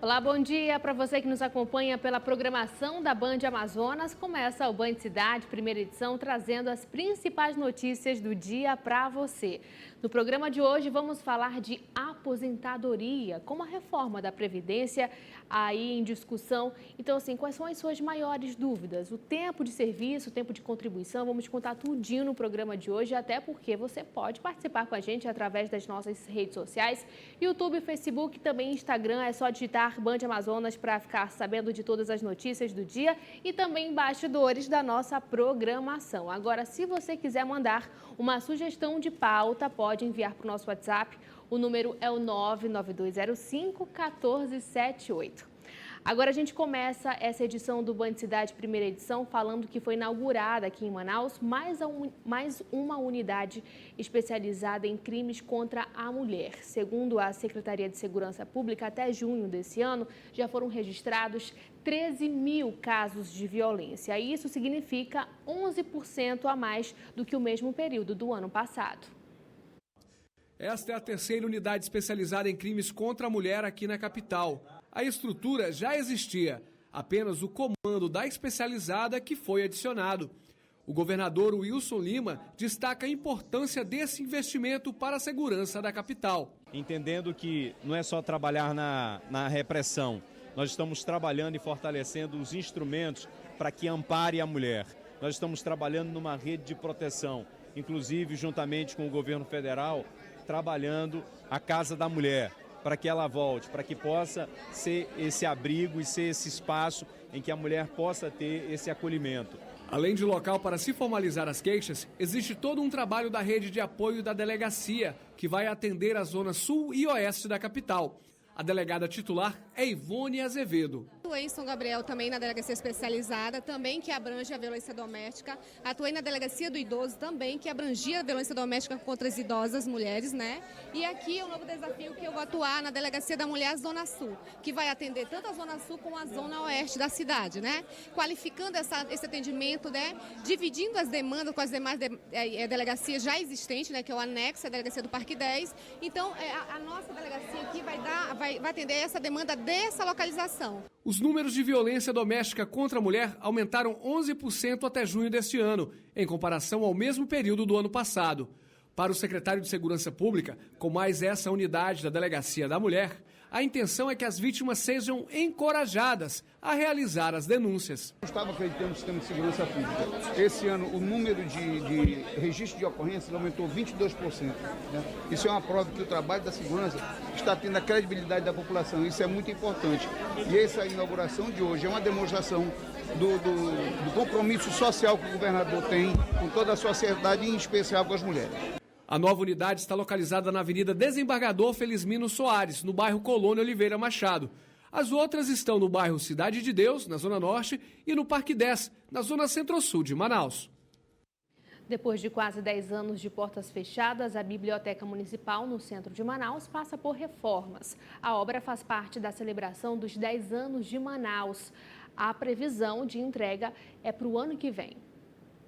Olá, bom dia para você que nos acompanha pela programação da Band Amazonas. Começa o Band Cidade, primeira edição, trazendo as principais notícias do dia para você. No programa de hoje vamos falar de aposentadoria, como a reforma da Previdência aí em discussão. Então, assim, quais são as suas maiores dúvidas? O tempo de serviço, o tempo de contribuição, vamos contar tudinho no programa de hoje, até porque você pode participar com a gente através das nossas redes sociais, YouTube, Facebook, também Instagram, é só digitar Band Amazonas para ficar sabendo de todas as notícias do dia e também bastidores da nossa programação. Agora, se você quiser mandar uma sugestão de pauta, pode enviar para o nosso WhatsApp. O número é o 99205-1478. Agora a gente começa essa edição do Band Cidade, primeira edição, falando que foi inaugurada aqui em Manaus mais uma unidade especializada em crimes contra a mulher. Segundo a Secretaria de Segurança Pública, até junho desse ano, já foram registrados 13 mil casos de violência. Isso significa 11% a mais do que o mesmo período do ano passado. Esta é a terceira unidade especializada em crimes contra a mulher aqui na capital. A estrutura já existia, apenas o comando da especializada que foi adicionado. O governador Wilson Lima destaca a importância desse investimento para a segurança da capital. Entendendo que não é só trabalhar na repressão, nós estamos trabalhando e fortalecendo os instrumentos para que ampare a mulher. Nós estamos trabalhando numa rede de proteção, inclusive juntamente com o governo federal, trabalhando a Casa da Mulher, para que ela volte, para que possa ser esse abrigo e ser esse espaço em que a mulher possa ter esse acolhimento. Além de local para se formalizar as queixas, existe todo um trabalho da rede de apoio da delegacia, que vai atender a zona sul e oeste da capital. A delegada titular é Ivone Azevedo. Atuei em São Gabriel também na delegacia especializada, também que abrange a violência doméstica. Atuei na delegacia do idoso também, que abrangia a violência doméstica contra as idosas mulheres, né? E aqui é um novo desafio que eu vou atuar na delegacia da mulher Zona Sul, que vai atender tanto a Zona Sul como a Zona Oeste da cidade, né? Qualificando esse atendimento, né? Dividindo as demandas com as demais delegacias já existentes, né? Que é o anexo, a delegacia do Parque 10. Então, a nossa delegacia aqui vai atender essa demanda dessa localização. Os números de violência doméstica contra a mulher aumentaram 11% até junho deste ano, em comparação ao mesmo período do ano passado. Para o secretário de Segurança Pública, com mais essa unidade da Delegacia da Mulher, a intenção é que as vítimas sejam encorajadas a realizar as denúncias. Eu estava acreditando no sistema de segurança pública. Esse ano o número de registro de ocorrências aumentou 22%. Né? Isso é uma prova que o trabalho da segurança está tendo a credibilidade da população. Isso é muito importante. E essa inauguração de hoje é uma demonstração do compromisso social que o governador tem com toda a sociedade, em especial com as mulheres. A nova unidade está localizada na Avenida Desembargador Felizmino Soares, no bairro Colônia Oliveira Machado. As outras estão no bairro Cidade de Deus, na Zona Norte, e no Parque 10, na Zona Centro-Sul de Manaus. Depois de quase 10 anos de portas fechadas, a Biblioteca Municipal, no centro de Manaus, passa por reformas. A obra faz parte da celebração dos 10 anos de Manaus. A previsão de entrega é para o ano que vem.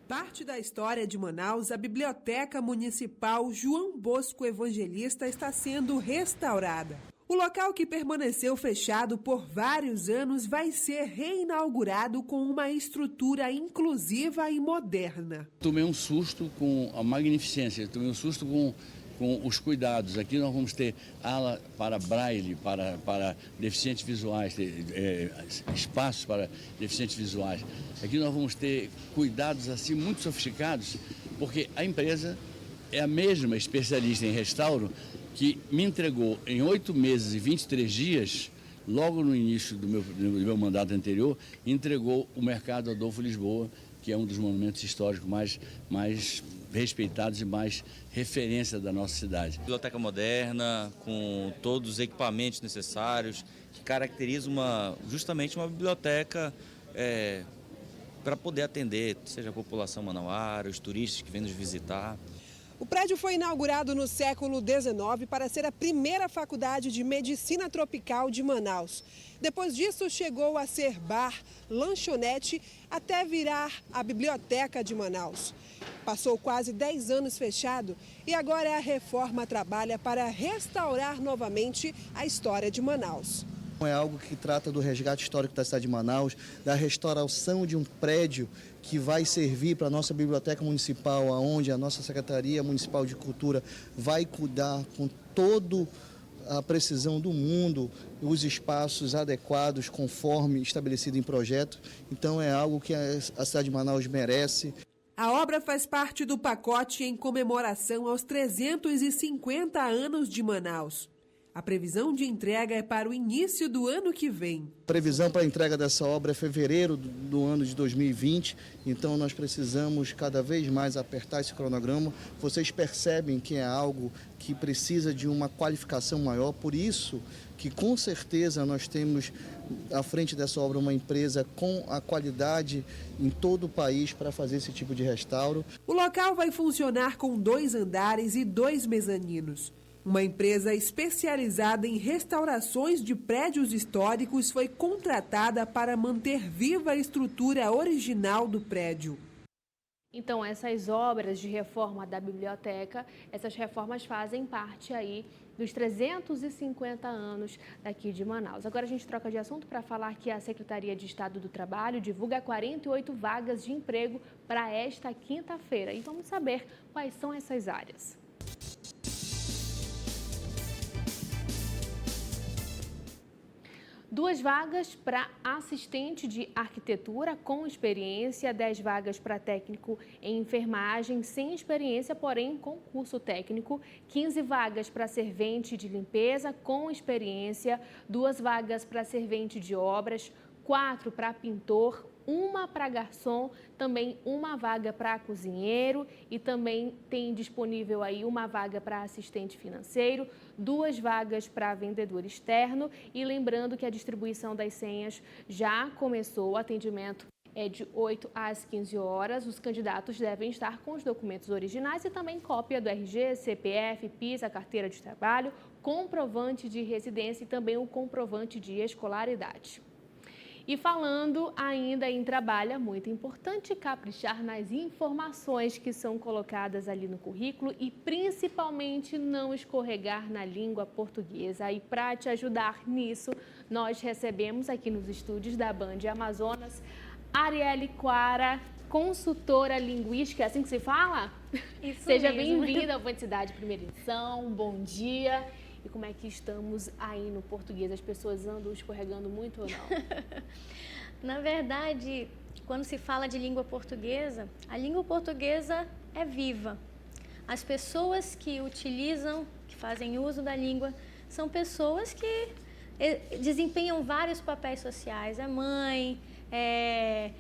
Parte da história de Manaus, a Biblioteca Municipal João Bosco Evangelista está sendo restaurada. O local, que permaneceu fechado por vários anos, vai ser reinaugurado com uma estrutura inclusiva e moderna. Tomei um susto com a magnificência, tomei um susto com os cuidados. Aqui nós vamos ter ala para braille, para deficientes visuais, espaços para deficientes visuais. Aqui nós vamos ter cuidados assim muito sofisticados, porque a empresa é a mesma especialista em restauro que me entregou em 8 meses e 23 dias, logo no início do meu mandato anterior, entregou o Mercado Adolfo Lisboa, que é um dos monumentos históricos mais respeitados e mais referência da nossa cidade. Biblioteca moderna, com todos os equipamentos necessários, que caracteriza justamente uma biblioteca para poder atender, seja a população manauara, os turistas que vêm nos visitar. O prédio foi inaugurado no século XIX para ser a primeira faculdade de medicina tropical de Manaus. Depois disso, chegou a ser bar, lanchonete, até virar a Biblioteca de Manaus. Passou quase 10 anos fechado e agora a reforma trabalha para restaurar novamente a história de Manaus. É algo que trata do resgate histórico da cidade de Manaus, da restauração de um prédio que vai servir para a nossa biblioteca municipal, onde a nossa Secretaria Municipal de Cultura vai cuidar com toda a precisão do mundo, os espaços adequados conforme estabelecido em projeto. Então é algo que a cidade de Manaus merece. A obra faz parte do pacote em comemoração aos 350 anos de Manaus. A previsão de entrega é para o início do ano que vem. A previsão para a entrega dessa obra é fevereiro do ano de 2020, então nós precisamos cada vez mais apertar esse cronograma. Vocês percebem que é algo que precisa de uma qualificação maior, por isso que com certeza nós temos à frente dessa obra uma empresa com a qualidade em todo o país para fazer esse tipo de restauro. O local vai funcionar com 2 andares e 2 mezaninos. Uma empresa especializada em restaurações de prédios históricos foi contratada para manter viva a estrutura original do prédio. Então, essas obras de reforma da biblioteca, essas reformas fazem parte aí dos 350 anos daqui de Manaus. Agora a gente troca de assunto para falar que a Secretaria de Estado do Trabalho divulga 48 vagas de emprego para esta quinta-feira. E vamos saber quais são essas áreas. Duas vagas para assistente de arquitetura com experiência, 10 vagas para técnico em enfermagem sem experiência, porém com curso técnico, 15 vagas para servente de limpeza com experiência, 2 vagas para servente de obras, 4 para pintor, 1 para garçom, também 1 vaga para cozinheiro e também tem disponível aí 1 vaga para assistente financeiro, 2 vagas para vendedor externo e lembrando que a distribuição das senhas já começou, o atendimento é de 8 às 15 horas, os candidatos devem estar com os documentos originais e também cópia do RG, CPF, PIS, a carteira de trabalho, comprovante de residência e também o comprovante de escolaridade. E falando ainda em trabalho, é muito importante caprichar nas informações que são colocadas ali no currículo e principalmente não escorregar na língua portuguesa. E para te ajudar nisso, nós recebemos aqui nos estúdios da Band Amazonas, Arielle Quara, consultora linguística, é assim que se fala? Isso Seja mesmo. bem-vinda ao Band Cidade Primeira Edição, bom dia. E como é que estamos aí no português? As pessoas andam escorregando muito ou não? Na verdade, quando se fala de língua portuguesa, a língua portuguesa é viva. As pessoas que utilizam, que fazem uso da língua, são pessoas que desempenham vários papéis sociais. É mãe, é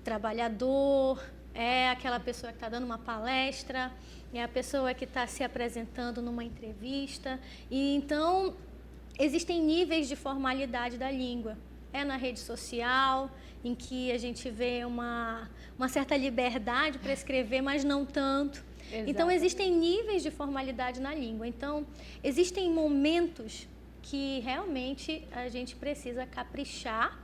trabalhador, é aquela pessoa que está dando uma palestra, é a pessoa que está se apresentando numa entrevista. E então, existem níveis de formalidade da língua. É na rede social, em que a gente vê uma certa liberdade para escrever, mas não tanto. Exato. Então, existem níveis de formalidade na língua. Então, existem momentos que realmente a gente precisa caprichar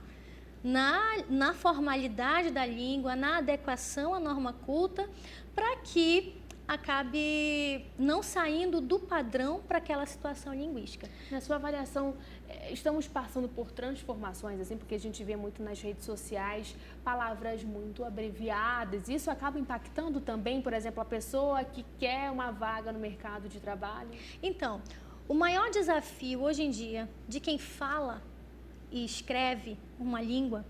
na formalidade da língua, na adequação à norma culta, para que acabe não saindo do padrão para aquela situação linguística. Na sua avaliação, estamos passando por transformações, assim, porque a gente vê muito nas redes sociais palavras muito abreviadas. Isso acaba impactando também, por exemplo, a pessoa que quer uma vaga no mercado de trabalho? Então, o maior desafio hoje em dia de quem fala e escreve uma língua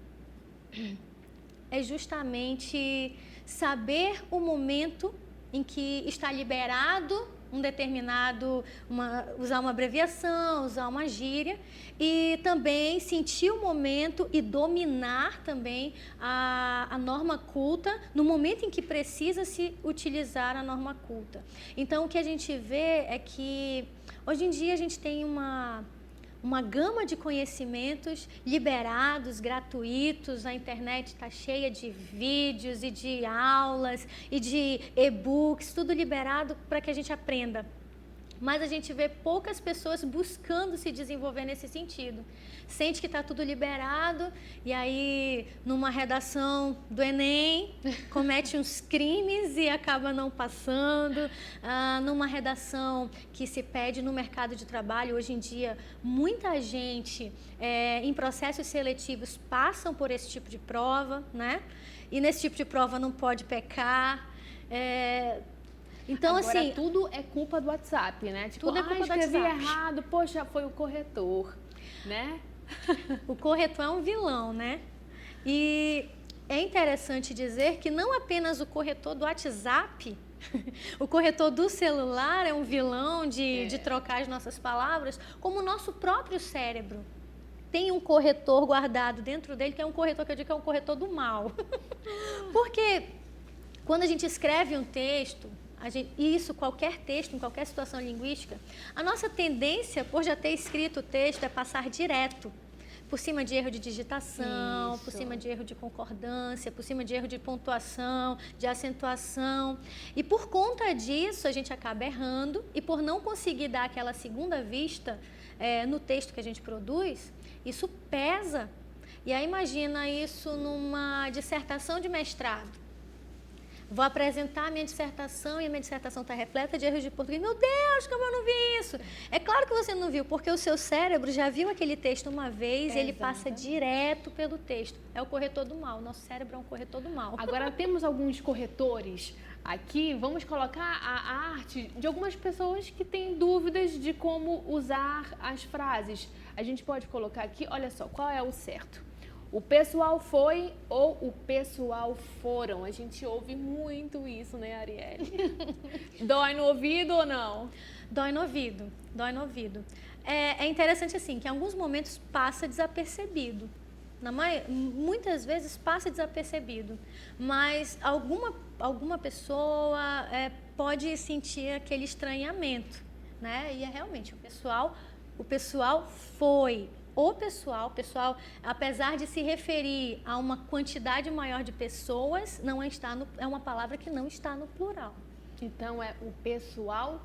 é justamente saber o momento em que está liberado um determinado, usar uma abreviação, usar uma gíria, e também sentir o momento e dominar também a norma culta no momento em que precisa se utilizar a norma culta. Então, o que a gente vê é que hoje em dia a gente tem uma gama de conhecimentos liberados, gratuitos, a internet está cheia de vídeos e de aulas e de e-books, tudo liberado para que a gente aprenda. mas a gente vê poucas pessoas buscando se desenvolver nesse sentido. Sente que está tudo liberado e aí, numa redação do Enem, comete uns crimes e acaba não passando. Numa redação que se pede no mercado de trabalho, hoje em dia, muita gente em processos seletivos passam por esse tipo de prova, né? E nesse tipo de prova não pode pecar. Então, agora, assim, tudo é culpa do WhatsApp, né? Tipo, tudo é culpa do escrevi WhatsApp. errado, poxa, foi o corretor, né? O corretor é um vilão, né? E é interessante dizer que não apenas o corretor do WhatsApp, o corretor do celular é um vilão de trocar as nossas palavras, como o nosso próprio cérebro tem um corretor guardado dentro dele, que é um corretor que eu digo que é um corretor do mal. Porque quando a gente escreve um texto, qualquer texto, em qualquer situação linguística, a nossa tendência, por já ter escrito o texto, é passar direto, por cima de erro de digitação, por cima de erro de concordância, por cima de erro de pontuação, de acentuação. E por conta disso, a gente acaba errando, e por não conseguir dar aquela segunda vista no texto que a gente produz, isso pesa. E aí imagina isso numa dissertação de mestrado. Vou apresentar a minha dissertação e a minha dissertação está repleta de erros de português. Meu Deus, como eu não vi isso? É claro que você não viu, porque o seu cérebro já viu aquele texto uma vez e ele passa direto pelo texto. É o corretor do mal. Nosso cérebro é um corretor do mal. Agora, temos alguns corretores aqui. Vamos colocar a arte de algumas pessoas que têm dúvidas de como usar as frases. A gente pode colocar aqui, olha só, qual é o certo? O pessoal foi ou o pessoal foram? A gente ouve muito isso, né, Arielle? Dói no ouvido ou não? Dói no ouvido, dói no ouvido. É interessante assim, que em alguns momentos passa desapercebido. Muitas vezes passa desapercebido, mas alguma pessoa pode sentir aquele estranhamento, né? E é realmente o pessoal foi. O pessoal, apesar de se referir a uma quantidade maior de pessoas, é uma palavra que não está no plural. Então, o pessoal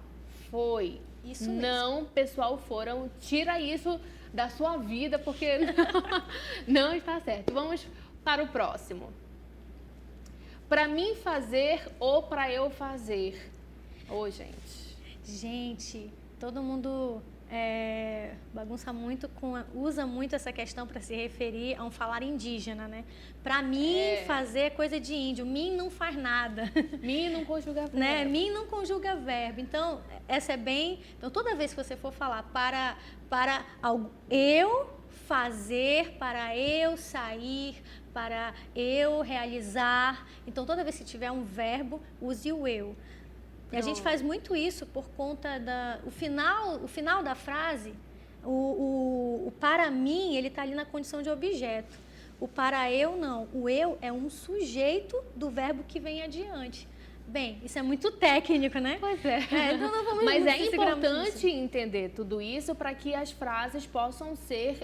foi. Isso mesmo. Não, pessoal foram. Tira isso da sua vida, porque não está certo. Vamos para o próximo. Para mim fazer ou para eu fazer? Gente. Gente, todo mundo bagunça muito, usa muito essa questão para se referir a um falar indígena, né? Para mim, fazer é coisa de índio. Mim não faz nada. Mim não conjuga verbo. Né? Mim não conjuga verbo. Então, essa é bem... Então, toda vez que você for falar para eu fazer, para eu sair, para eu realizar. Então, toda vez que tiver um verbo, use o eu. E a gente faz muito isso por conta o final da frase, o para mim, ele está ali na condição de objeto. O para eu, não. O eu é um sujeito do verbo que vem adiante. Bem, isso é muito técnico, né? Pois é. Então não vamos Mas é importante entender tudo isso para que as frases possam ser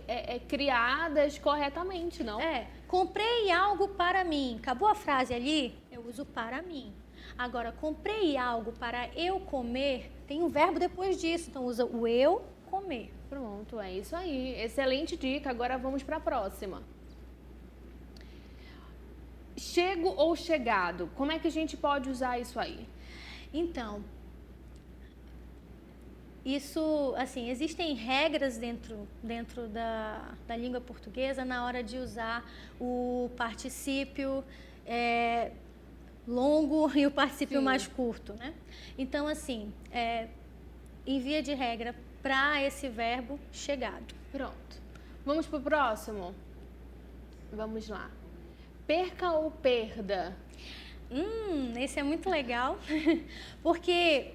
criadas corretamente, não? Comprei algo para mim. Acabou a frase ali? Eu uso para mim. Agora, comprei algo para eu comer, tem um verbo depois disso, então usa o eu comer. Pronto, é isso aí. Excelente dica. Agora vamos para a próxima. Chego ou chegado? Como é que a gente pode usar isso aí? Então, isso, assim, existem regras dentro da língua portuguesa na hora de usar o particípio longo e o particípio mais curto, né? Então, assim, em via de regra, para esse verbo, chegado. Pronto. Vamos para o próximo? Vamos lá. Perca ou perda? Esse é muito legal, porque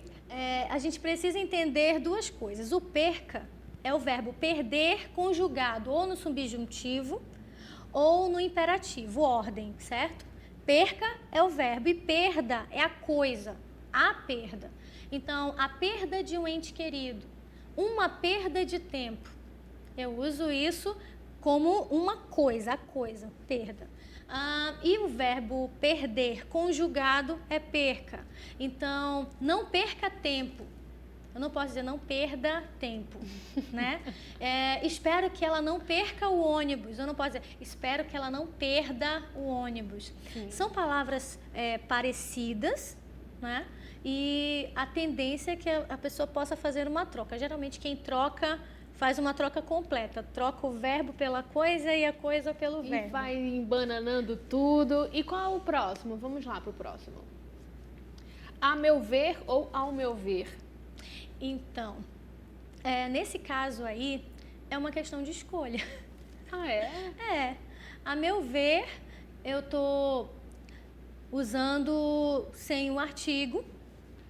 a gente precisa entender duas coisas. O perca é o verbo perder conjugado ou no subjuntivo ou no imperativo, ordem, certo? Perca é o verbo e perda é a coisa, a perda. Então, a perda de um ente querido, uma perda de tempo. Eu uso isso como uma coisa, a coisa, perda. E o verbo perder conjugado é perca. Então, não perca tempo. Eu não posso dizer não perda tempo, né? Espero que ela não perca o ônibus. Eu não posso dizer espero que ela não perda o ônibus. Sim. São palavras parecidas, né? E a tendência é que a pessoa possa fazer uma troca. Geralmente quem troca faz uma troca completa, troca o verbo pela coisa e a coisa pelo verbo. E vai embananando tudo. E qual é o próximo? Vamos lá para o próximo. A meu ver ou ao meu ver? Então, nesse caso aí, é uma questão de escolha. Ah, é? A meu ver, eu estou usando sem o artigo,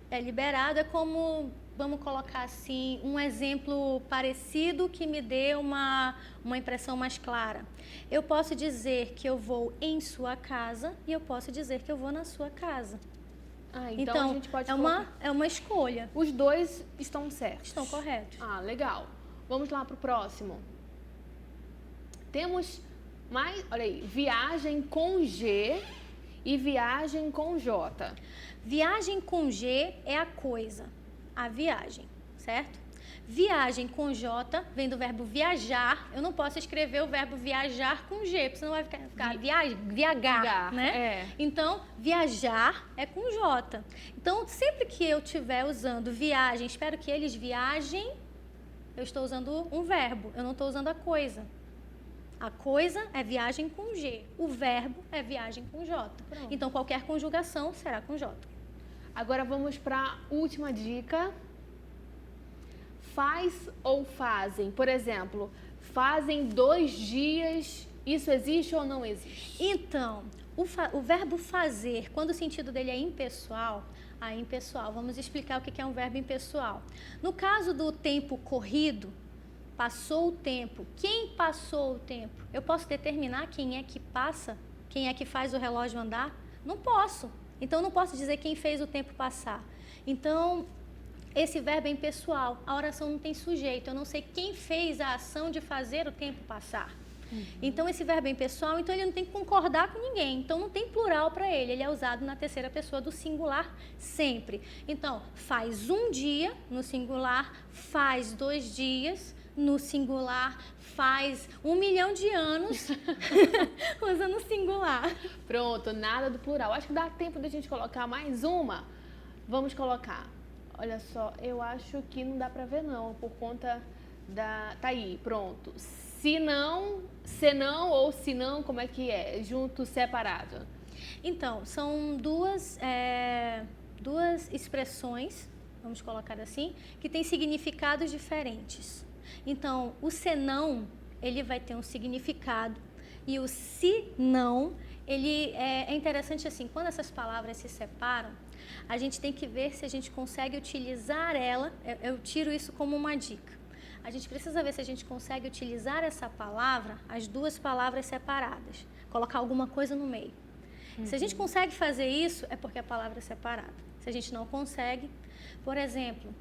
é liberado, é como, vamos colocar assim, um exemplo parecido que me dê uma impressão mais clara. Eu posso dizer que eu vou em sua casa e eu posso dizer que eu vou na sua casa. Então a gente pode é uma escolha. Os dois estão certos. Estão corretos. Legal. Vamos lá para o próximo. Temos mais, olha aí, viagem com G e viagem com J. Viagem com G é a coisa, a viagem, certo? Viagem com J vem do verbo viajar. Eu não posso escrever o verbo viajar com G, porque senão vai ficar viagar, né? Então, viajar é com J. Então, sempre que eu estiver usando viagem, espero que eles viajem, eu estou usando um verbo, eu não estou usando a coisa. A coisa é viagem com G, o verbo é viagem com J. Pronto. Então, qualquer conjugação será com J. Agora vamos para a última dica. Faz ou fazem? Por exemplo, fazem 2 dias, isso existe ou não existe? Então, o verbo fazer, quando o sentido dele é impessoal, impessoal, vamos explicar o que é um verbo impessoal. No caso do tempo corrido, passou o tempo. Quem passou o tempo? Eu posso determinar quem é que passa? Quem é que faz o relógio andar? Não posso. Então, não posso dizer quem fez o tempo passar. Então, esse verbo é impessoal. A oração não tem sujeito. Eu não sei quem fez a ação de fazer o tempo passar. Então, esse verbo é impessoal, então ele não tem que concordar com ninguém. Então, não tem plural para ele. Ele é usado na terceira pessoa do singular sempre. Então, faz um dia no singular, faz 2 dias no singular, faz 1 milhão de anos usando o singular. Pronto, nada do plural. Acho que dá tempo da gente colocar mais uma. Vamos colocar. Olha só, eu acho que não dá pra ver não, por conta da... Tá aí, pronto. Se não ou se não, como é que é? Junto, separado? Então, são duas expressões, vamos colocar assim, que têm significados diferentes. Então, o senão, ele vai ter um significado, e o se não, ele é interessante assim, quando essas palavras se separam, a gente tem que ver se a gente consegue utilizar ela, eu tiro isso como uma dica. A gente precisa ver se a gente consegue utilizar essa palavra, as 2 palavras separadas, colocar alguma coisa no meio. Se a gente consegue fazer isso, é porque a palavra é separada. Se a gente não consegue, por exemplo,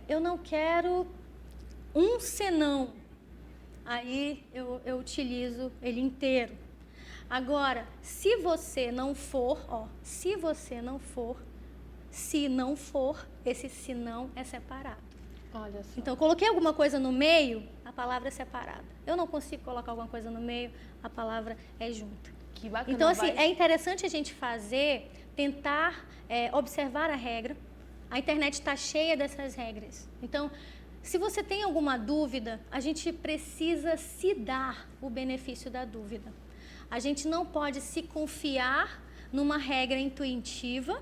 eu não quero um senão, aí eu utilizo ele inteiro. Agora, se você não for, se não for, esse se não é separado. Olha só. Então, coloquei alguma coisa no meio, a palavra é separada. Eu não consigo colocar alguma coisa no meio, a palavra é junta. Que bacana. Então, assim, é interessante a gente tentar observar a regra. A internet está cheia dessas regras. Então, se você tem alguma dúvida, a gente precisa se dar o benefício da dúvida. A gente não pode se confiar numa regra intuitiva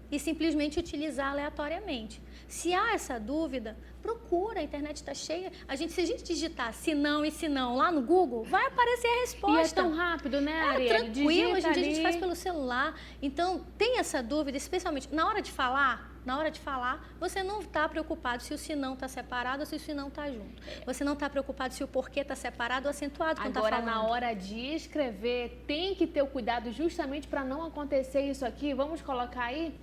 e simplesmente utilizar aleatoriamente. Se há essa dúvida, procura, a internet está cheia. Se a gente digitar se não e se não lá no Google, vai aparecer a resposta. E é tão rápido, né, Arielle? Tranquilo, hoje em dia a gente ali. faz pelo celular. Então, tem essa dúvida, especialmente na hora de falar, você não está preocupado se o se não está separado ou se o se não está junto. Você não está preocupado se o porquê está separado ou acentuado quando está falando. Agora, na hora de escrever, tem que ter o cuidado justamente para não acontecer isso aqui. Vamos colocar aí?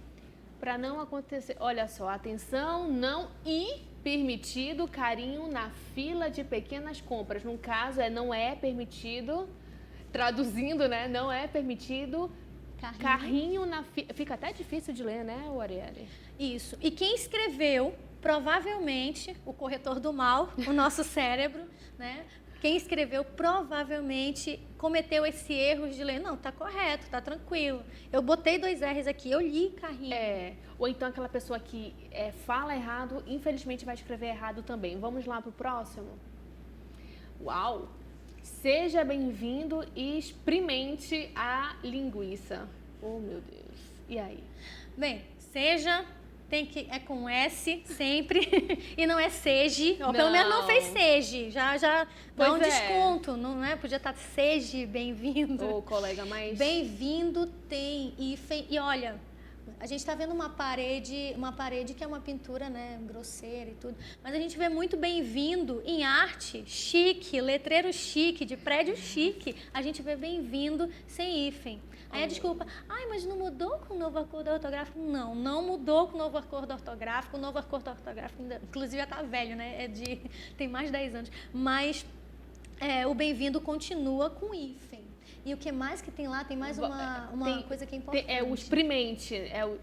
Para não acontecer. Olha só, atenção, não e permitido carinho na fila de pequenas compras. No caso, não é permitido, traduzindo, né? Não é permitido carrinho na fila. Fica até difícil de ler, né, Arielle? Isso. E quem escreveu provavelmente, o corretor do mal, o nosso cérebro, né? Quem escreveu provavelmente cometeu esse erro de ler, não, tá correto, tá tranquilo. Eu botei 2 R's aqui, eu li carrinho. Ou então aquela pessoa que fala errado, infelizmente vai escrever errado também. Vamos lá pro próximo? Uau! Seja bem-vindo e experimente a linguiça. Oh, meu Deus. E aí? Bem, seja... é com S sempre, e não é seje, ou pelo menos não fez seje, já dá um desconto, não é? Podia estar seje, bem-vindo. Ô, colega, mas... Bem-vindo tem hífen, e olha, a gente está vendo uma parede que é uma pintura, né, grosseira e tudo, mas a gente vê muito bem-vindo em arte, chique, letreiro chique, de prédio chique, a gente vê bem-vindo sem hífen. Aí a desculpa, mas não mudou com o novo acordo ortográfico? Não mudou com o novo acordo ortográfico. O novo acordo ortográfico, inclusive, já está velho, né? Tem mais de 10 anos. Mas o bem-vindo continua com hífen. E o que mais que tem lá? Tem mais uma coisa que é importante. É o experimente,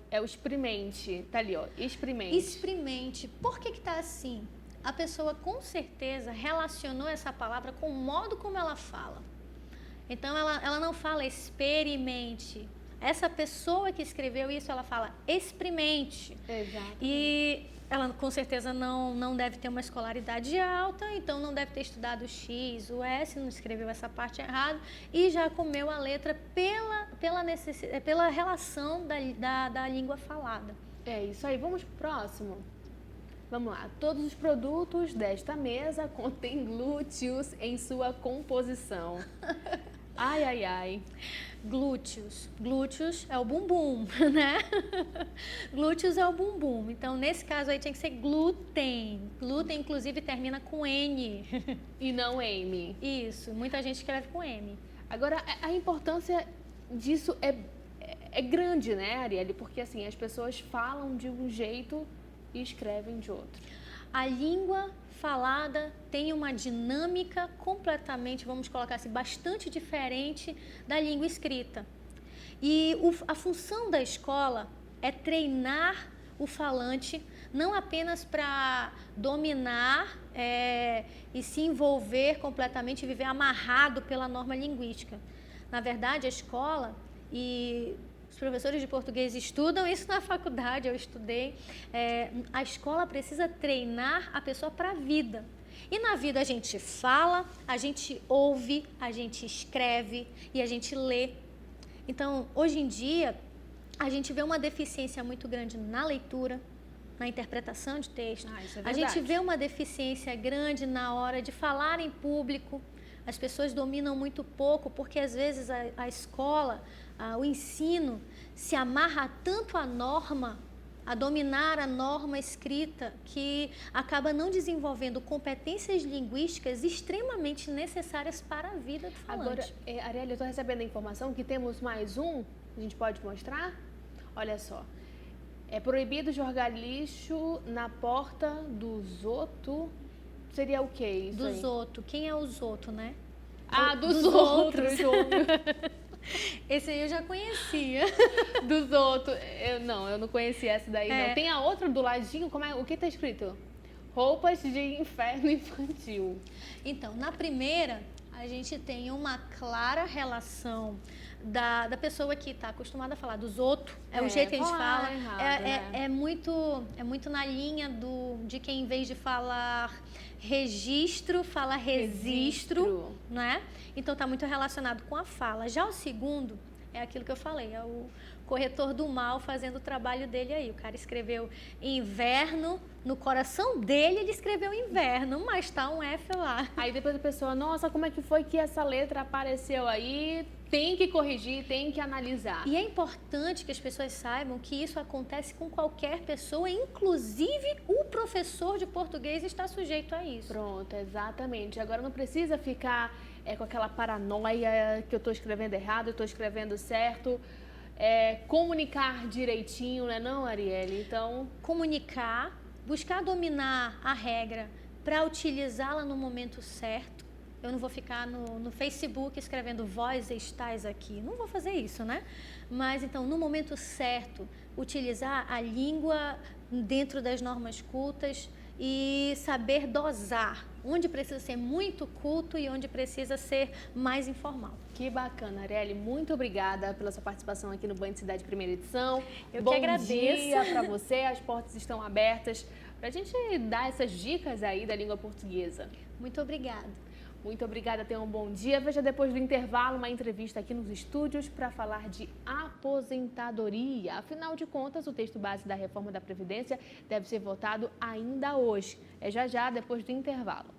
é o experimente. Tá ali, ó, experimente. Experimente. Por que está assim? A pessoa, com certeza, relacionou essa palavra com o modo como ela fala. Então, ela não fala experimente. Essa pessoa que escreveu isso, ela fala experimente. Exato. E ela, com certeza, não deve ter uma escolaridade alta, então não deve ter estudado o X, o S, não escreveu essa parte errada e já comeu a letra pela relação da língua falada. É isso aí. Vamos pro próximo? Vamos lá. Todos os produtos desta mesa contêm glúteos em sua composição. Ai, ai, ai. Glúteos. Glúteos é o bumbum, né? Glúteos é o bumbum. Então, nesse caso aí, tinha que ser glúten. Glúten, inclusive, termina com N. E não M. Isso. Muita gente escreve com M. Agora, a importância disso é grande, né, Arielle? Porque, assim, as pessoas falam de um jeito e escrevem de outro. A língua falada tem uma dinâmica completamente, vamos colocar assim, bastante diferente da língua escrita. E a função da escola é treinar o falante, não apenas para dominar e se envolver completamente e viver amarrado pela norma linguística. Na verdade, a escola e os professores de português estudam isso na faculdade, eu estudei. A escola precisa treinar a pessoa para a vida. E na vida a gente fala, a gente ouve, a gente escreve e a gente lê. Então, hoje em dia, a gente vê uma deficiência muito grande na leitura, na interpretação de texto. Isso é a verdade. gente vê uma deficiência grande na hora de falar em público. As pessoas dominam muito pouco, porque às vezes a escola, o ensino, se amarra tanto à norma, a dominar a norma escrita, que acaba não desenvolvendo competências linguísticas extremamente necessárias para a vida do falante. Agora, Arielle, eu estou recebendo a informação que temos mais um, a gente pode mostrar? Olha só. É proibido jogar lixo na porta dos outros. Seria o quê isso Dos aí? outros. Quem é os outros, né? Dos outros. Esse aí eu já conhecia. Dos outros. Eu não conhecia essa daí, não. Tem a outra do ladinho, o que está escrito? Roupas de inferno infantil. Então, na primeira, a gente tem uma clara relação da pessoa que está acostumada a falar dos outros, o jeito que a gente fala, errado, é muito na linha de quem, em vez de falar registro, fala registro, né? Então, está muito relacionado com a fala. Já o segundo é aquilo que eu falei, é o corretor do mal fazendo o trabalho dele aí. O cara escreveu inverno, no coração dele ele escreveu inverno, mas está um F lá. Aí depois a pessoa, nossa, como é que foi que essa letra apareceu aí? Tem que corrigir, tem que analisar. E é importante que as pessoas saibam que isso acontece com qualquer pessoa, inclusive o professor de português está sujeito a isso. Pronto, exatamente. Agora não precisa ficar com aquela paranoia que eu estou escrevendo errado, eu estou escrevendo certo. Comunicar direitinho, né, não, Arielle? Então, comunicar, buscar dominar a regra para utilizá-la no momento certo. Eu não vou ficar no Facebook escrevendo vós estáis aqui. Não vou fazer isso, né? Mas, então, no momento certo, utilizar a língua dentro das normas cultas e saber dosar onde precisa ser muito culto e onde precisa ser mais informal. Que bacana, Arielle. Muito obrigada pela sua participação aqui no Band Cidade Primeira Edição. Eu que agradeço. Bom dia para você. As portas estão abertas para a gente dar essas dicas aí da língua portuguesa. Muito obrigada. Muito obrigada, tenha um bom dia. Veja depois do intervalo uma entrevista aqui nos estúdios para falar de aposentadoria. Afinal de contas, o texto base da reforma da Previdência deve ser votado ainda hoje. É já depois do intervalo.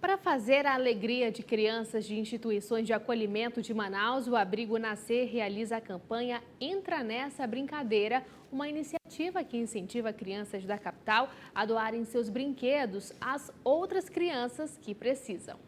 Para fazer a alegria de crianças de instituições de acolhimento de Manaus, o Abrigo Nascer realiza a campanha Entra Nessa Brincadeira, uma iniciativa que incentiva crianças da capital a doarem seus brinquedos às outras crianças que precisam.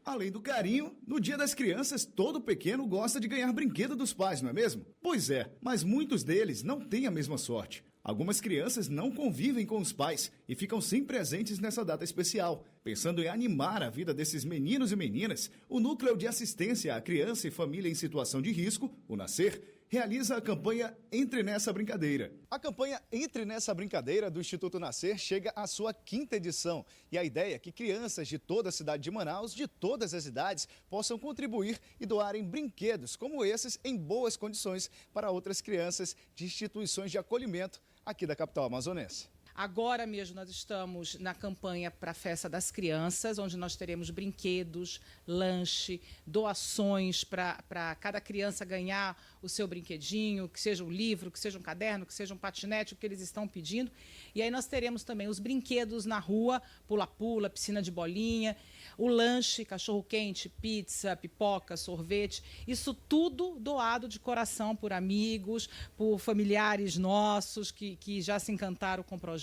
Além do carinho, no Dia das Crianças, todo pequeno gosta de ganhar brinquedo dos pais, não é mesmo? Pois é, mas muitos deles não têm a mesma sorte. Algumas crianças não convivem com os pais e ficam sem presentes nessa data especial. Pensando em animar a vida desses meninos e meninas, o Núcleo de Assistência à Criança e Família em Situação de Risco, o NASCER, realiza a campanha Entre Nessa Brincadeira. A campanha Entre Nessa Brincadeira do Instituto Nascer chega à sua 5ª edição. E a ideia é que crianças de toda a cidade de Manaus, de todas as idades, possam contribuir e doarem brinquedos como esses em boas condições para outras crianças de instituições de acolhimento aqui da capital amazonense. Agora mesmo nós estamos na campanha para a Festa das Crianças, onde nós teremos brinquedos, lanche, doações para cada criança ganhar o seu brinquedinho, que seja um livro, que seja um caderno, que seja um patinete, o que eles estão pedindo. E aí nós teremos também os brinquedos na rua, pula-pula, piscina de bolinha, o lanche, cachorro-quente, pizza, pipoca, sorvete, isso tudo doado de coração por amigos, por familiares nossos que já se encantaram com o projeto.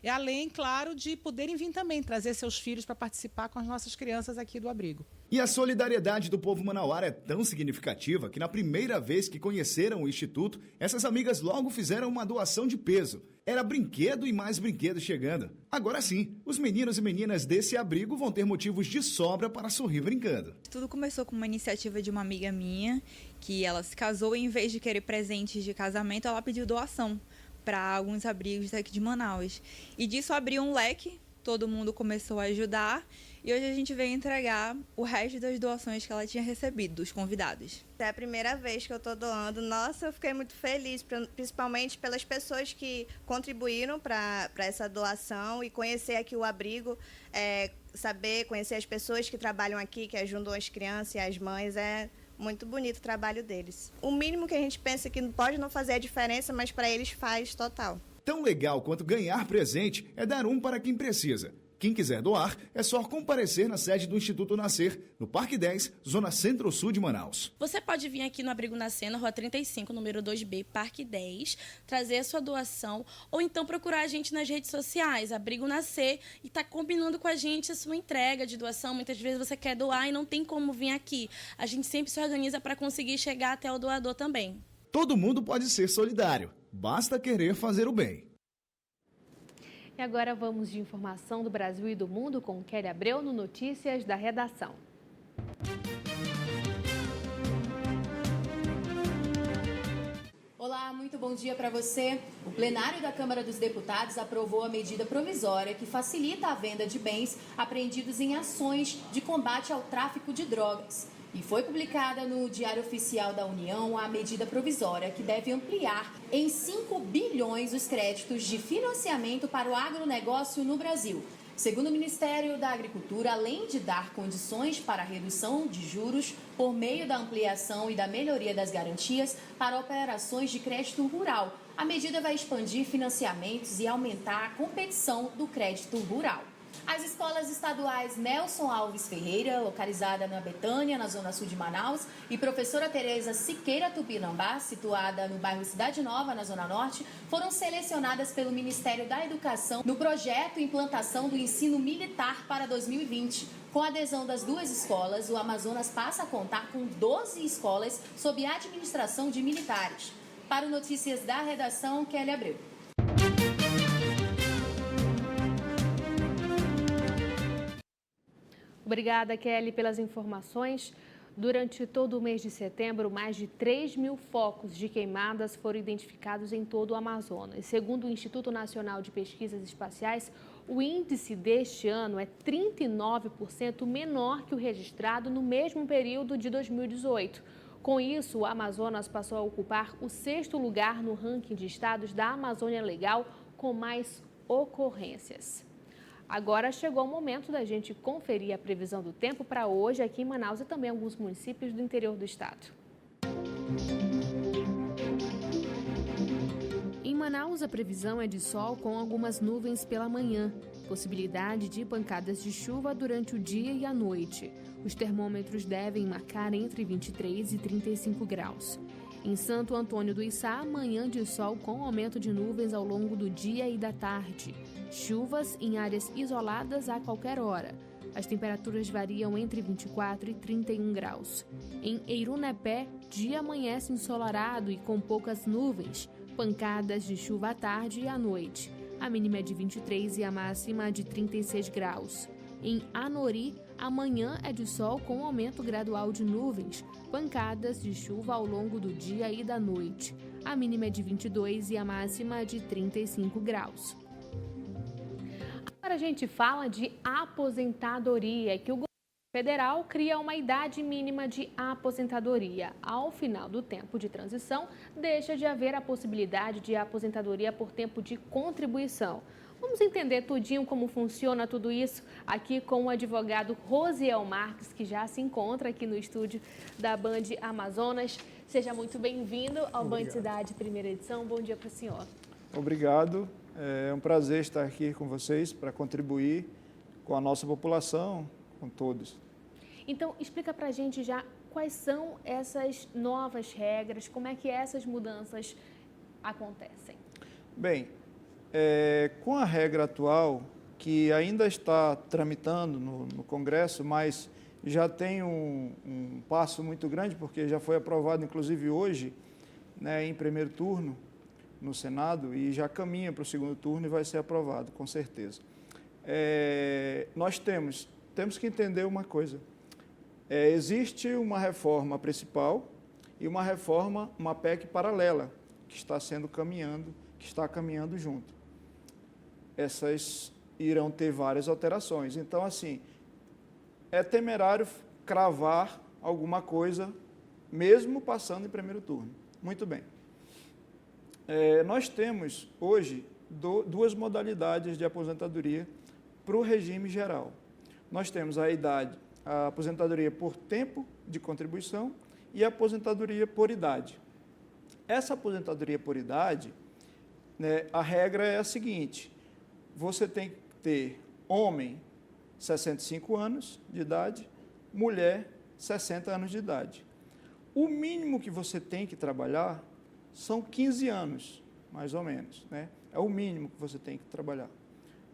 E além, claro, de poderem vir também trazer seus filhos para participar com as nossas crianças aqui do abrigo. E a solidariedade do povo manauara é tão significativa que na primeira vez que conheceram o Instituto, essas amigas logo fizeram uma doação de peso. Era brinquedo e mais brinquedos chegando. Agora sim, os meninos e meninas desse abrigo vão ter motivos de sobra para sorrir brincando. Tudo começou com uma iniciativa de uma amiga minha, que ela se casou e em vez de querer presentes de casamento, ela pediu doação para alguns abrigos daqui de Manaus. E disso abriu um leque, todo mundo começou a ajudar. E hoje a gente veio entregar o resto das doações que ela tinha recebido, dos convidados. É a primeira vez que eu estou doando. Nossa, eu fiquei muito feliz, principalmente pelas pessoas que contribuíram para essa doação e conhecer aqui o abrigo, conhecer as pessoas que trabalham aqui, que ajudam as crianças e as mães. É muito bonito o trabalho deles. O mínimo que a gente pensa que pode não fazer a diferença, mas para eles faz total. Tão legal quanto ganhar presente é dar um para quem precisa. Quem quiser doar, é só comparecer na sede do Instituto Nascer, no Parque 10, Zona Centro-Sul de Manaus. Você pode vir aqui no Abrigo Nascer, na Rua 35, número 2B, Parque 10, trazer a sua doação ou então procurar a gente nas redes sociais, Abrigo Nascer, e estar combinando com a gente a sua entrega de doação. Muitas vezes você quer doar e não tem como vir aqui. A gente sempre se organiza para conseguir chegar até o doador também. Todo mundo pode ser solidário, basta querer fazer o bem. E agora vamos de informação do Brasil e do mundo com Kelly Abreu no Notícias da Redação. Olá, muito bom dia para você. O plenário da Câmara dos Deputados aprovou a medida provisória que facilita a venda de bens apreendidos em ações de combate ao tráfico de drogas. E foi publicada no Diário Oficial da União a medida provisória que deve ampliar em 5 bilhões os créditos de financiamento para o agronegócio no Brasil. Segundo o Ministério da Agricultura, além de dar condições para a redução de juros por meio da ampliação e da melhoria das garantias para operações de crédito rural, a medida vai expandir financiamentos e aumentar a competição do crédito rural. As escolas estaduais Nelson Alves Ferreira, localizada na Betânia, na zona sul de Manaus, e Professora Tereza Siqueira Tupinambá, situada no bairro Cidade Nova, na zona norte, foram selecionadas pelo Ministério da Educação no projeto Implantação do Ensino Militar para 2020. Com a adesão das duas escolas, o Amazonas passa a contar com 12 escolas sob a administração de militares. Para o Notícias da Redação, Kelly Abreu. Obrigada, Kelly, pelas informações. Durante todo o mês de setembro, mais de 3.000 focos de queimadas foram identificados em todo o Amazonas. Segundo o Instituto Nacional de Pesquisas Espaciais, o índice deste ano é 39% menor que o registrado no mesmo período de 2018. Com isso, o Amazonas passou a ocupar o 6º lugar no ranking de estados da Amazônia Legal com mais ocorrências. Agora chegou o momento da gente conferir a previsão do tempo para hoje aqui em Manaus e também alguns municípios do interior do estado. Em Manaus, a previsão é de sol com algumas nuvens pela manhã. Possibilidade de pancadas de chuva durante o dia e a noite. Os termômetros devem marcar entre 23 e 35 graus. Em Santo Antônio do Içá, manhã de sol com aumento de nuvens ao longo do dia e da tarde. Chuvas em áreas isoladas a qualquer hora. As temperaturas variam entre 24 e 31 graus. Em Eirunepé, dia amanhece ensolarado e com poucas nuvens. Pancadas de chuva à tarde e à noite. A mínima é de 23 e a máxima de 36 graus. Em Anori, amanhã é de sol com aumento gradual de nuvens. Pancadas de chuva ao longo do dia e da noite. A mínima é de 22 e a máxima de 35 graus. Agora a gente fala de aposentadoria, que o governo federal cria uma idade mínima de aposentadoria. Ao final do tempo de transição, deixa de haver a possibilidade de aposentadoria por tempo de contribuição. Vamos entender tudinho como funciona tudo isso aqui com o advogado Rosiel Marques, que já se encontra aqui no estúdio da Band Amazonas. Seja muito bem-vindo ao Band Cidade, primeira edição. Bom dia para o senhor. Obrigado. É um prazer estar aqui com vocês para contribuir com a nossa população, com todos. Então, explica para a gente já quais são essas novas regras, como é que essas mudanças acontecem. Bem, com a regra atual, que ainda está tramitando no Congresso, mas já tem um passo muito grande, porque já foi aprovado, inclusive hoje, né, em primeiro turno, no Senado, e já caminha para o segundo turno e vai ser aprovado, com certeza. Nós temos que entender uma coisa. Existe uma reforma principal e uma PEC paralela, que está caminhando junto. Essas irão ter várias alterações. Então, assim, é temerário cravar alguma coisa, mesmo passando em primeiro turno. Muito bem. Nós temos, hoje, duas modalidades de aposentadoria para o regime geral. Nós temos a aposentadoria por tempo de contribuição e a aposentadoria por idade. Essa aposentadoria por idade, né, a regra é a seguinte: você tem que ter homem 65 anos de idade, mulher 60 anos de idade. O mínimo que você tem que trabalhar são 15 anos, mais ou menos, né? É o mínimo que você tem que trabalhar.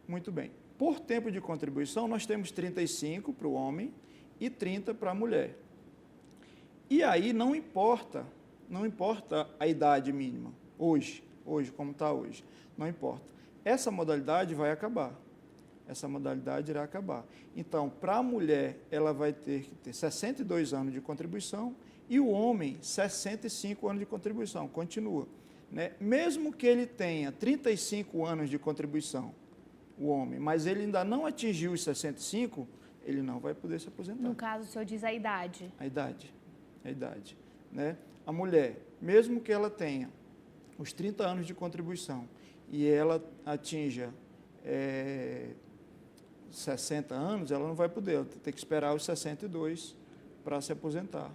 Muito bem. Por tempo de contribuição, nós temos 35 para o homem e 30 para a mulher. E aí não importa a idade mínima, hoje como está hoje, não importa. Essa modalidade vai acabar, essa modalidade irá acabar. Então, para a mulher, ela vai ter que ter 62 anos de contribuição e o homem, 65 anos de contribuição, continua. Né? Mesmo que ele tenha 35 anos de contribuição, o homem, mas ele ainda não atingiu os 65, ele não vai poder se aposentar. No caso, o senhor diz a idade. A idade. Né? A mulher, mesmo que ela tenha os 30 anos de contribuição e ela atinja 60 anos, ela não vai poder, ela tem que esperar os 62 para se aposentar,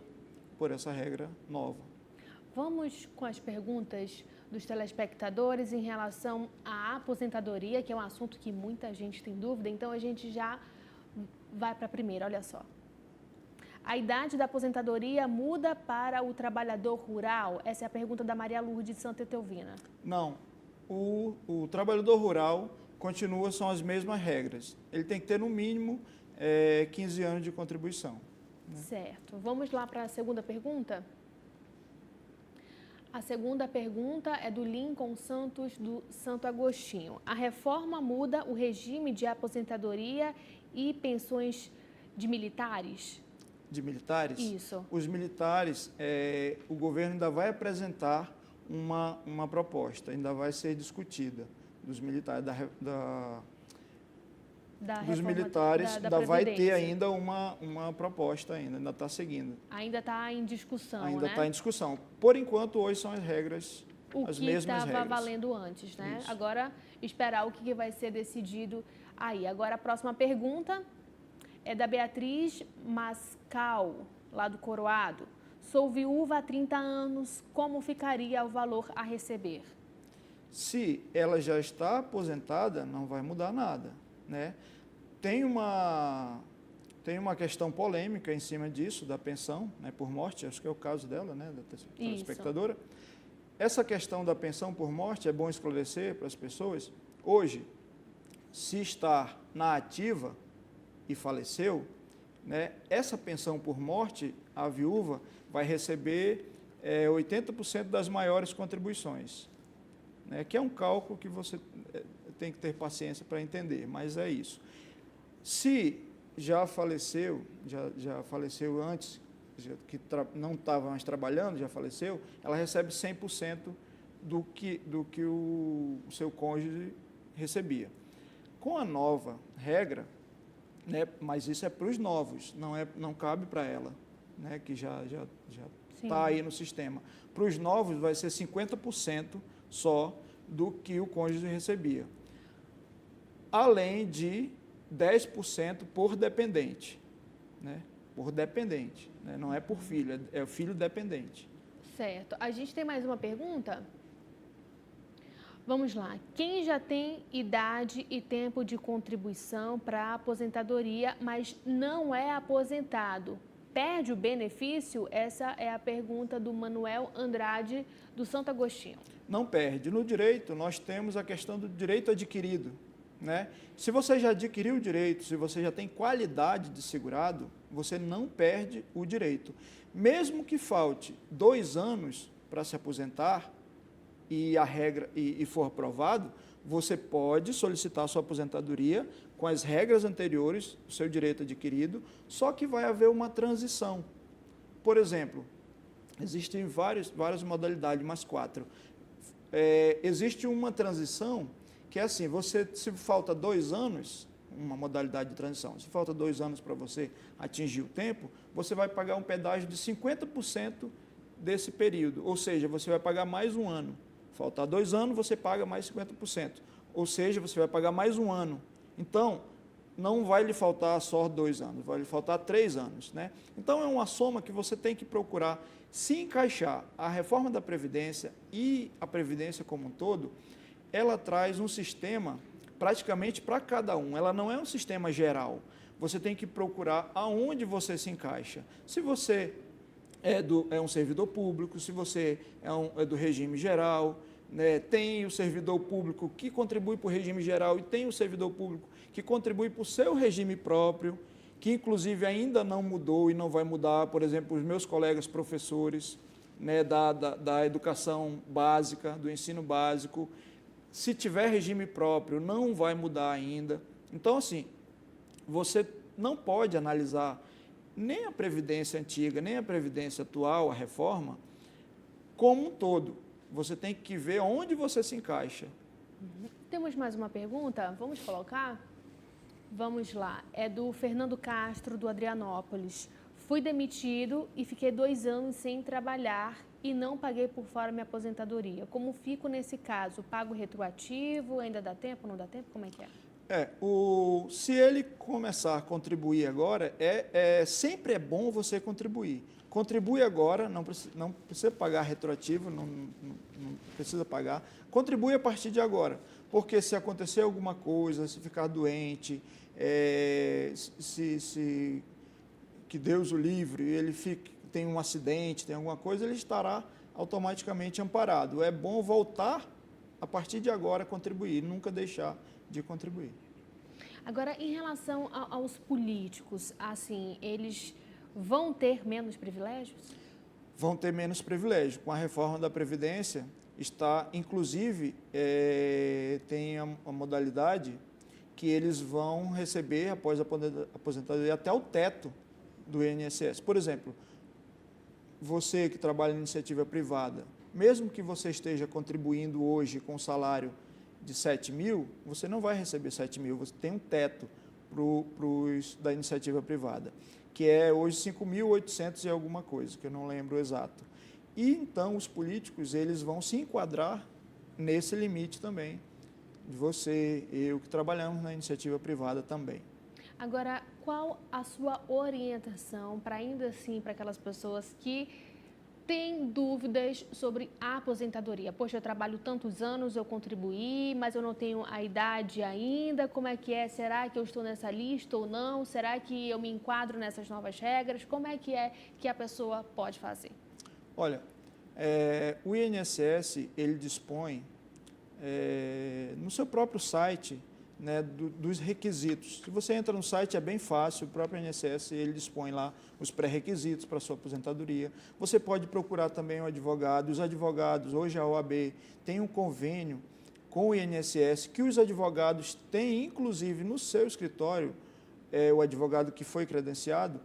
por essa regra nova. Vamos com as perguntas dos telespectadores em relação à aposentadoria, que é um assunto que muita gente tem dúvida, então a gente já vai para a primeira, olha só. A idade da aposentadoria muda para o trabalhador rural? Essa é a pergunta da Maria Lourdes de Santa Etelvina. Não, o trabalhador rural continua, são as mesmas regras. Ele tem que ter no mínimo 15 anos de contribuição. Né? Certo. Vamos lá para a segunda pergunta? A segunda pergunta é do Lincoln Santos, do Santo Agostinho. A reforma muda o regime de aposentadoria e pensões de militares? De militares? Isso. Os militares, o governo ainda vai apresentar uma proposta, ainda vai ser discutida dos militares, dos militares, ainda vai ter ainda uma proposta, ainda está seguindo. Ainda está em discussão, Ainda né? está em discussão. Por enquanto, hoje são as regras, as mesmas regras. O que estava valendo antes, né? Isso. Agora, esperar o que vai ser decidido aí. Agora, a próxima pergunta é da Beatriz Mascal, lá do Coroado. Sou viúva há 30 anos, como ficaria o valor a receber? Se ela já está aposentada, não vai mudar nada, né? Tem uma questão polêmica em cima disso, da pensão, né, por morte, acho que é o caso dela, né, da telespectadora. Essa questão da pensão por morte é bom esclarecer para as pessoas. Hoje, se está na ativa e faleceu, né, essa pensão por morte, a viúva vai receber 80% das maiores contribuições, né, que é um cálculo que você tem que ter paciência para entender, mas é isso. Se já faleceu, já faleceu antes, que não estava mais trabalhando, já faleceu, ela recebe 100% do que o seu cônjuge recebia. Com a nova regra, né, mas isso é para os novos, não cabe para ela, né, que já está aí no sistema. Para os novos vai ser 50% só do que o cônjuge recebia, além de 10% por dependente, né? Por dependente, né? Não é por filho, é o filho dependente. Certo. A gente tem mais uma pergunta? Vamos lá. Quem já tem idade e tempo de contribuição para a aposentadoria, mas não é aposentado, perde o benefício? Essa é a pergunta do Manuel Andrade, do Santo Agostinho. Não perde. No direito, nós temos a questão do direito adquirido, né? Se você já adquiriu o direito, se você já tem qualidade de segurado, você não perde o direito. Mesmo que falte 2 anos para se aposentar e a regra e for aprovado, você pode solicitar a sua aposentadoria com as regras anteriores, o seu direito adquirido, só que vai haver uma transição. Por exemplo, existem várias modalidades, mais 4. Existe uma transição que é assim, se falta 2 anos, uma modalidade de transição, se falta 2 anos para você atingir o tempo, você vai pagar um pedágio de 50% desse período, ou seja, você vai pagar mais 1 ano. Faltar 2 anos, você paga mais 50%, ou seja, você vai pagar mais 1 ano. Então, não vai lhe faltar só 2 anos, vai lhe faltar 3 anos, né? Então, é uma soma que você tem que procurar se encaixar. A reforma da Previdência e a Previdência como um todo, ela traz um sistema praticamente para cada um. Ela não é um sistema geral. Você tem que procurar aonde você se encaixa. Se você é um servidor público, se você é do regime geral, né, tem o servidor público que contribui para o regime geral e tem o servidor público que contribui para o seu regime próprio, que inclusive ainda não mudou e não vai mudar, por exemplo, os meus colegas professores, né, da educação básica, do ensino básico. Se tiver regime próprio, não vai mudar ainda. Então, assim, você não pode analisar nem a Previdência antiga, nem a Previdência atual, a reforma, como um todo. Você tem que ver onde você se encaixa. Temos mais uma pergunta? Vamos colocar? Vamos lá. É do Fernando Castro, do Adrianópolis. Fui demitido e fiquei 2 anos sem trabalhar e não paguei por fora minha aposentadoria. Como fico nesse caso? Pago retroativo? Ainda dá tempo? Não dá tempo? Como é que é? Se ele começar a contribuir agora, sempre é bom você contribuir. Contribui agora, não precisa pagar retroativo, não precisa pagar. Contribui a partir de agora, porque se acontecer alguma coisa, se ficar doente, que Deus o livre, ele tem um acidente, tem alguma coisa, ele estará automaticamente amparado. É bom voltar, a partir de agora, a contribuir, nunca deixar de contribuir. Agora, em relação aos políticos, assim, eles vão ter menos privilégios? Vão ter menos privilégios. Com a reforma da Previdência, está, inclusive, tem a modalidade que eles vão receber, após a aposentadoria, até o teto do INSS. Por exemplo, você que trabalha em iniciativa privada, mesmo que você esteja contribuindo hoje com um salário de 7 mil, você não vai receber 7 mil, você tem um teto da iniciativa privada, que é hoje 5.800 e alguma coisa, que eu não lembro exato. E então os políticos, eles vão se enquadrar nesse limite também, de você, eu que trabalhamos na iniciativa privada também. Agora, qual a sua orientação para ainda assim, para aquelas pessoas que têm dúvidas sobre a aposentadoria? Poxa, eu trabalho tantos anos, eu contribuí, mas eu não tenho a idade ainda, como é que é? Será que eu estou nessa lista ou não? Será que eu me enquadro nessas novas regras? Como é que a pessoa pode fazer? Olha, o INSS, ele dispõe no seu próprio site, né, dos requisitos. Se você entra no site, é bem fácil, o próprio INSS, ele dispõe lá os pré-requisitos para a sua aposentadoria. Você pode procurar também um advogado. Os advogados, hoje a OAB tem um convênio com o INSS, que os advogados têm, inclusive, no seu escritório, o advogado que foi credenciado,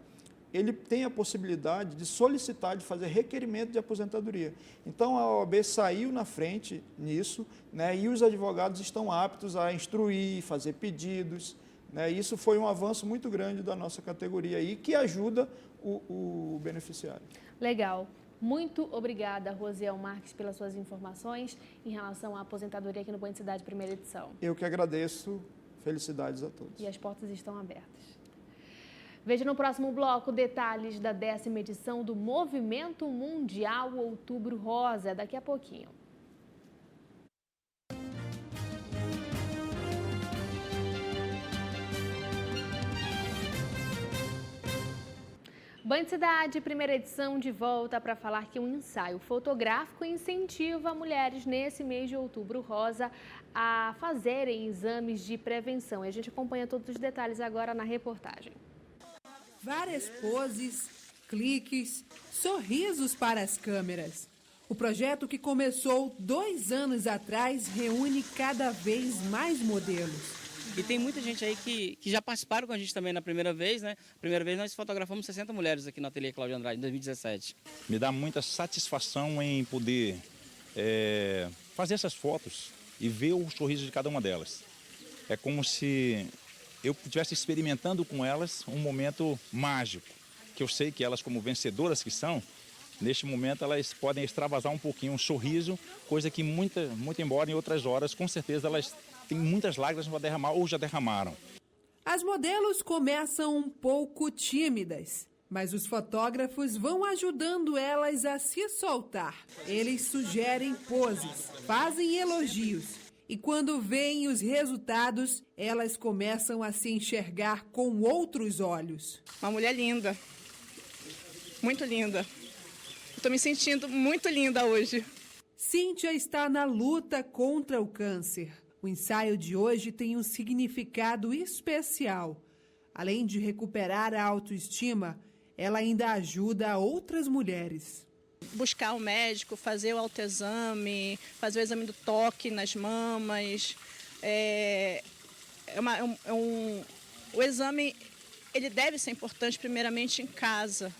ele tem a possibilidade de solicitar, de fazer requerimento de aposentadoria. Então, a OAB saiu na frente nisso, né, e os advogados estão aptos a instruir, fazer pedidos, né, isso foi um avanço muito grande da nossa categoria aí, que ajuda o beneficiário. Legal. Muito obrigada, Rosiel Marques, pelas suas informações em relação à aposentadoria aqui no Band Cidade, primeira edição. Eu que agradeço. Felicidades a todos. E as portas estão abertas. Veja no próximo bloco detalhes da 10ª edição do Movimento Mundial Outubro Rosa, daqui a pouquinho. Band Cidade, primeira edição, de volta para falar que um ensaio fotográfico incentiva mulheres nesse mês de Outubro Rosa a fazerem exames de prevenção. E a gente acompanha todos os detalhes agora na reportagem. Várias poses, cliques, sorrisos para as câmeras. O projeto, que começou 2 anos atrás, reúne cada vez mais modelos. E tem muita gente aí que já participaram com a gente também na primeira vez, né? Primeira vez nós fotografamos 60 mulheres aqui no Ateliê Cláudio Andrade, em 2017. Me dá muita satisfação em poder fazer essas fotos e ver o sorriso de cada uma delas. É como se eu estivesse experimentando com elas um momento mágico, que eu sei que elas, como vencedoras que são, neste momento elas podem extravasar um pouquinho um sorriso, coisa que muito embora em outras horas, com certeza elas têm muitas lágrimas para derramar ou já derramaram. As modelos começam um pouco tímidas, mas os fotógrafos vão ajudando elas a se soltar. Eles sugerem poses, fazem elogios. E quando veem os resultados, elas começam a se enxergar com outros olhos. Uma mulher linda, muito linda. Estou me sentindo muito linda hoje. Cíntia está na luta contra o câncer. O ensaio de hoje tem um significado especial. Além de recuperar a autoestima, ela ainda ajuda outras mulheres. Buscar o médico, fazer o autoexame, fazer o exame do toque nas mamas. O exame, ele deve ser importante primeiramente em casa.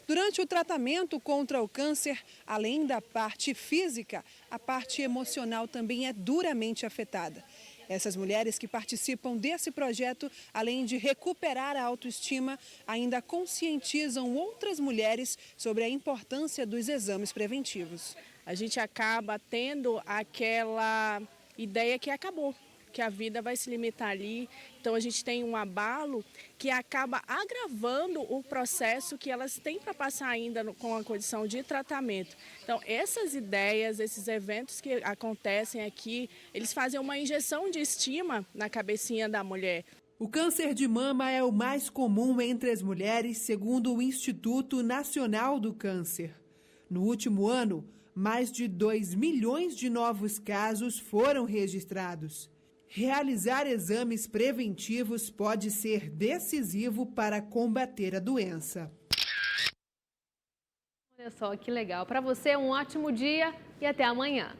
Durante o tratamento contra o câncer, além da parte física, a parte emocional também é duramente afetada. Essas mulheres que participam desse projeto, além de recuperar a autoestima, ainda conscientizam outras mulheres sobre a importância dos exames preventivos. A gente acaba tendo aquela ideia que acabou, que a vida vai se limitar ali. Então a gente tem um abalo que acaba agravando o processo que elas têm para passar ainda com a condição de tratamento. Então essas ideias, esses eventos que acontecem aqui, eles fazem uma injeção de estima na cabecinha da mulher. O câncer de mama é o mais comum entre as mulheres, segundo o Instituto Nacional do Câncer. No último ano, mais de 2 milhões de novos casos foram registrados. Realizar exames preventivos pode ser decisivo para combater a doença. Olha só que legal. Para você, um ótimo dia e até amanhã.